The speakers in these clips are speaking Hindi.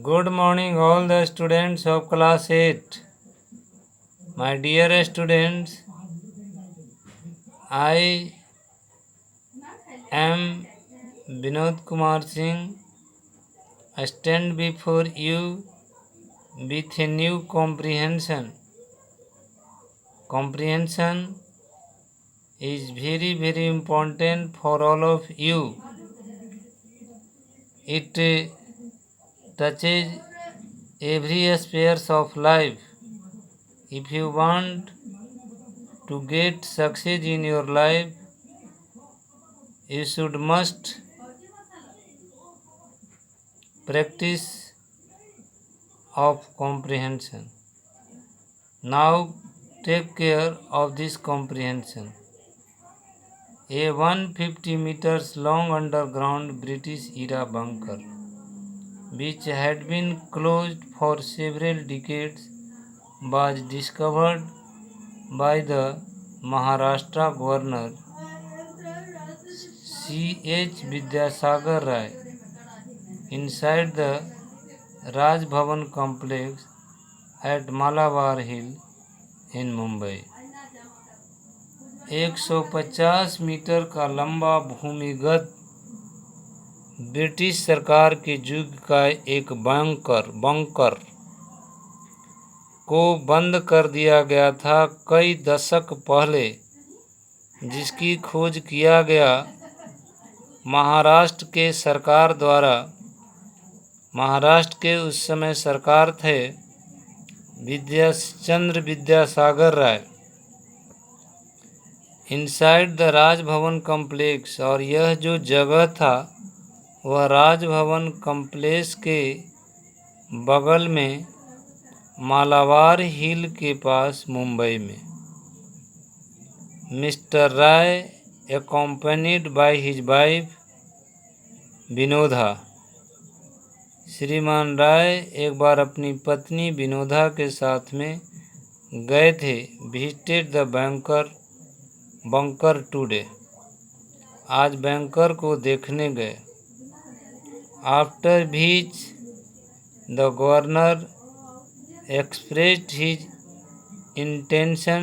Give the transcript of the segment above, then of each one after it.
Good morning, all the students of class 8. My dear students, I am Vinod Kumar Singh. I stand before you with a new comprehension. Comprehension is very important for all of you. It touches every aspect of life. If you want to get success in your life, you must practice of comprehension. Now take care of this comprehension. A 150 meters long underground British era bunker, which had been closed for several decades, was discovered by the Maharashtra governor C.H. Vidyasagar Rai inside the Raj Bhavan complex at Malabar Hill in Mumbai. 150 metre का लंबा भूमिगत ब्रिटिश सरकार के युग का एक बंकर को बंद कर दिया गया था कई दशक पहले, जिसकी खोज किया गया महाराष्ट्र के सरकार द्वारा। महाराष्ट्र के उस समय सरकार थे विद्यासागर राय। इनसाइड द राजभवन कॉम्प्लेक्स, और यह जो जगह था वह राजभवन कॉम्प्लेक्स के बगल में मालाबार हिल के पास मुंबई में। Mister Rai accompanied by his wife Vinoda. श्रीमान राय एक बार अपनी पत्नी विनोदा के साथ में गए थे। विजिटेड द बंकर टुडे, आज बैंकर को देखने गए। After which the governor expressed his intention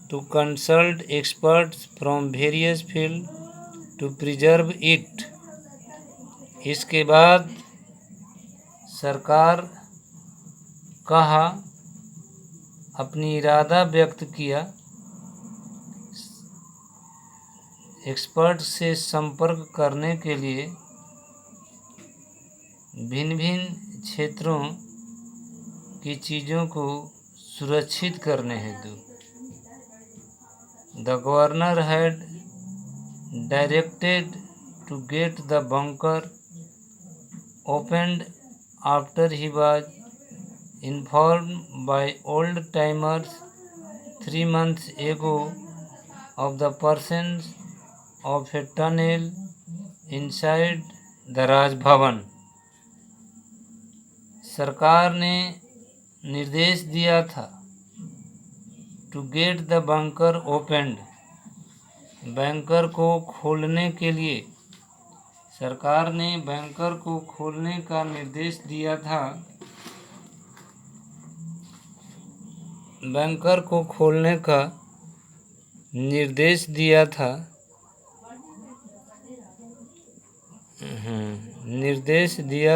to consult experts from various fields to preserve it. इसके बाद सरकार कहा, अपनी इरादा व्यक्त किया, एक्सपर्ट से संपर्क करने के लिए भिन्न भिन्न क्षेत्रों की चीज़ों को सुरक्षित करने हेतु। The governor had directed to get the bunker opened after he was informed by old timers 3 months ago of the presence of a tunnel inside the Raj Bhavan. सरकार ने निर्देश दिया था to get the bunker opened, bunker को खोलने के लिए। सरकार ने बैंकर को खोलने का निर्देश दिया था। बैंकर को खोलने का निर्देश दिया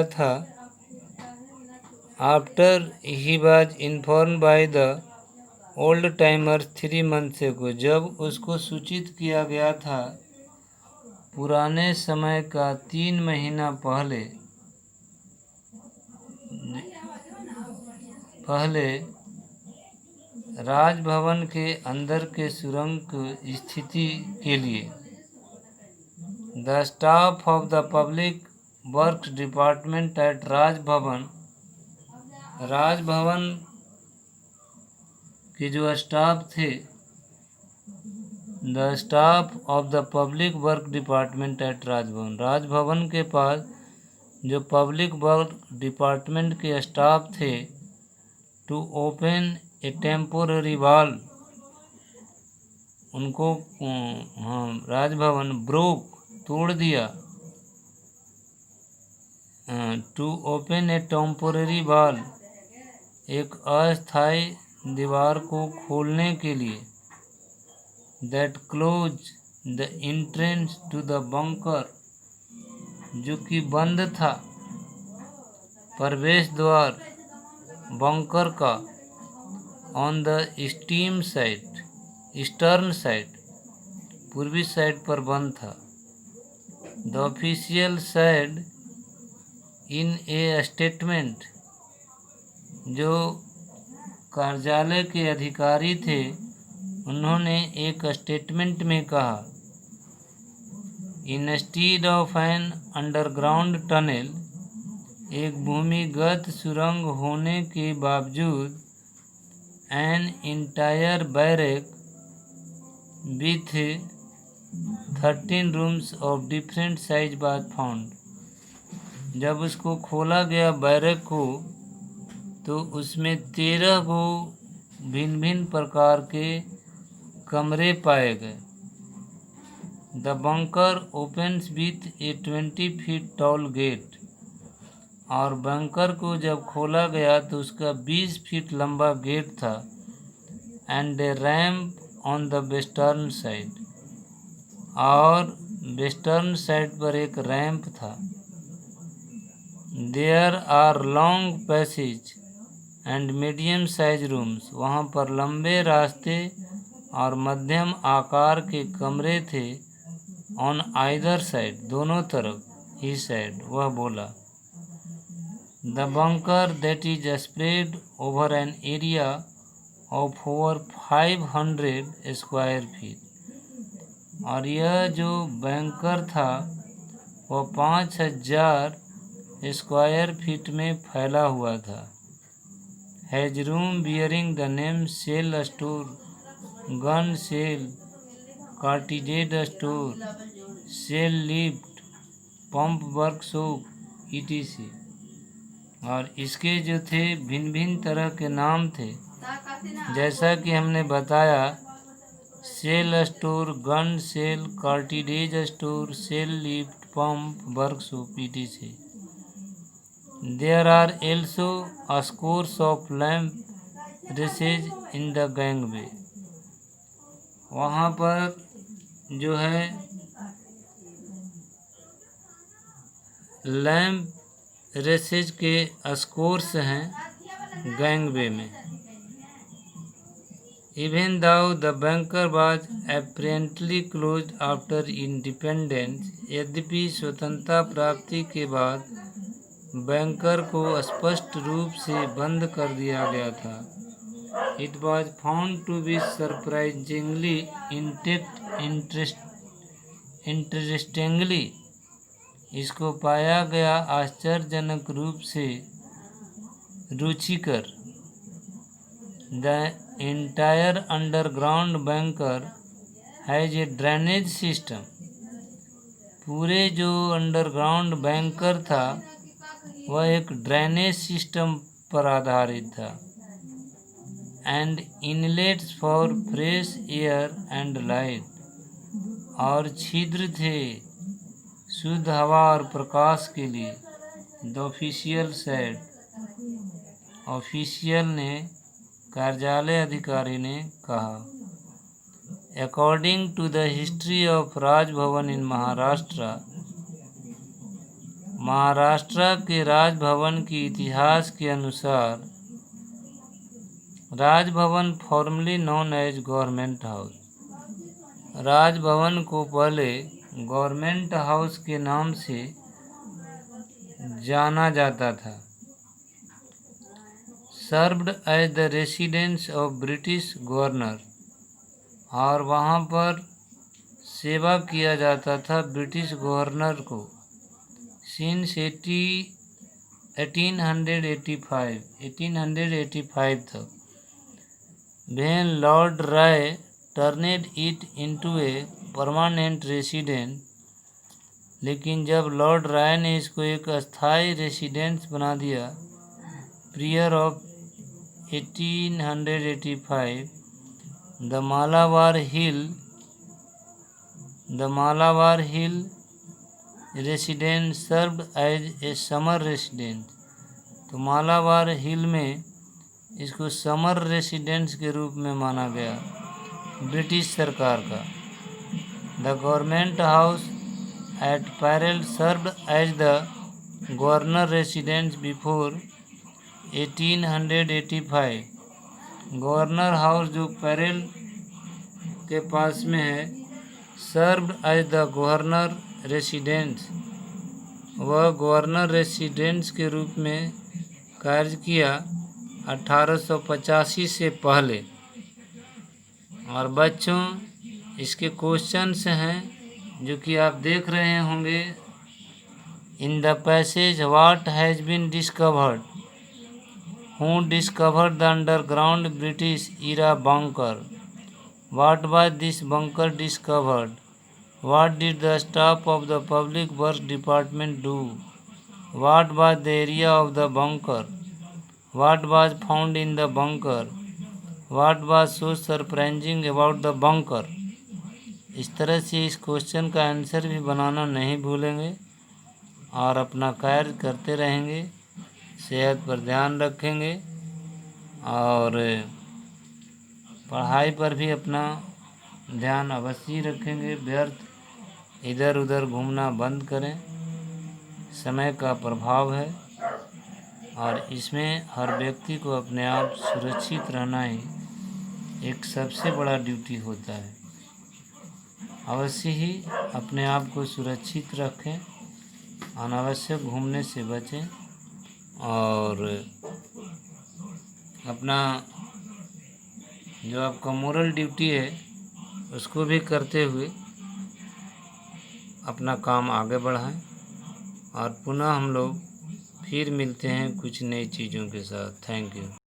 था। After he was informed by the old timers 3 months ago, जब उसको सूचित किया गया था पुराने समय का 3 महीना पहले राजभवन के अंदर के सुरंग की स्थिति के लिए। The staff of the public works department at Rajbhavan के जो स्टाफ थे, the staff of the public work department at Rajbhavan के पास जो पब्लिक वर्क डिपार्टमेंट के स्टाफ थे, to open a temporary wall, उनको राजभवन ब्रोक तोड़ दिया to open a temporary wall, एक अस्थायी दीवार को खोलने के लिए, that close the entrance to the bunker, जो कि बंद था प्रवेश द्वार बंकर का, on the steam side, eastern side, पूर्वी साइड पर बंद था। The official side in A statement, जो कार्यालय के अधिकारी थे उन्होंने एक स्टेटमेंट में कहा, instead of an underground tunnel, एक भूमिगत सुरंग होने के बावजूद, an entire barrack with 13 rooms of different size was found, जब उसको खोला गया बैरक को तो उसमें 13 को भिन्न भिन्न प्रकार के कमरे पाए गए। The bunker opens with a 20 feet tall gate, और बंकर को जब खोला गया तो उसका 20 फीट लंबा गेट था, and a ramp on the western side, और वेस्टर्न साइड पर एक रैंप था। There are long passage and medium size rooms, वहाँ पर लंबे रास्ते और मध्यम आकार के कमरे थे, ऑन आइदर साइड, दोनों तरफ, ही साइड, वह बोला। The bunker that is spread over an area of over 500 square feet, और यह जो बैंकर था वह 5000 स्क्वायर फीट में फैला हुआ था। Has room bearing the name shell store, gun shell, cartridges store, shell lift, pump workshop, etc। और इसके जो थे भिन्न भिन्न तरह के नाम थे, जैसा कि हमने बताया, shell store, gun shell, cartridges store, shell lift, pump workshop, etc। There are also scores of lamp races in the gangway, वहाँ पर जो है लैम्प रेसेज के स्कोर्स हैं गैंगवे में। Even though the bunker was apparently closed after independence, यद्यपि स्वतंत्रता प्राप्ति के बाद बैंकर को स्पष्ट रूप से बंद कर दिया गया था। It was found to be surprisingly interestingly, इसको पाया गया आश्चर्यजनक रूप से रुचिकर। The entire underground bunker has a drainage system, पूरे जो अंडरग्राउंड बैंकर था वह एक ड्रेनेज सिस्टम पर आधारित था, and inlets for fresh air and light, और छिद्र थे शुद्ध हवा और प्रकाश के लिए। द ऑफिशियल सेड, ऑफिशियल ने, कार्यालय अधिकारी ने कहा। According to the history of Raj Bhavan in Maharashtra, Maharashtra के राजभवन के इतिहास के अनुसार, Raj Bhavan formally known as government house, Raj Bhavan को पहले गवर्नमेंट हाउस के नाम से जाना जाता था। Served as the residence of British governor, और वहाँ पर सेवा किया जाता था ब्रिटिश गवर्नर को सिंस 1885 तक। When lord Reay turned it into a permanent residence, लेकिन जब लॉर्ड राय ने इसको एक अस्थायी रेसिडेंस बना दिया, prior of 1885, the Malabar Hill resident served as a summer resident. तो मालाबार हिल में इसको समर रेसिडेंट्स के रूप में माना गया ब्रिटिश सरकार का। The government house at Parel served as the governor residence before 1885। Governor house जो पैरेल के पास में है, served as the governor residence, वह गवर्नर रेसिडेंस के रूप में कार्य किया 1885 से पहले। और बच्चों इसके क्वेश्चंस हैं जो कि आप देख रहे होंगे। In the passage what has been discovered, who discovered the underground British era bunker, what was this bunker discovered, what did the staff of the public work department do, what was the area of the bunker, what was found in the bunker, what was so surprising about the bunker. इस तरह से इस क्वेश्चन का आंसर भी बनाना नहीं भूलेंगे और अपना कार्य करते रहेंगे, सेहत पर ध्यान रखेंगे और पढ़ाई पर भी अपना ध्यान अवश्य रखेंगे। व्यर्थ इधर उधर घूमना बंद करें, समय का प्रभाव है और इसमें हर व्यक्ति को अपने आप सुरक्षित रहना ही एक सबसे बड़ा ड्यूटी होता है। अवश्य ही अपने आप को सुरक्षित रखें, अनावश्यक घूमने से बचें और अपना जो आपका मोरल ड्यूटी है उसको भी करते हुए अपना काम आगे बढ़ाएं। और पुनः हम लोग फिर मिलते हैं कुछ नई चीज़ों के साथ। Thank you.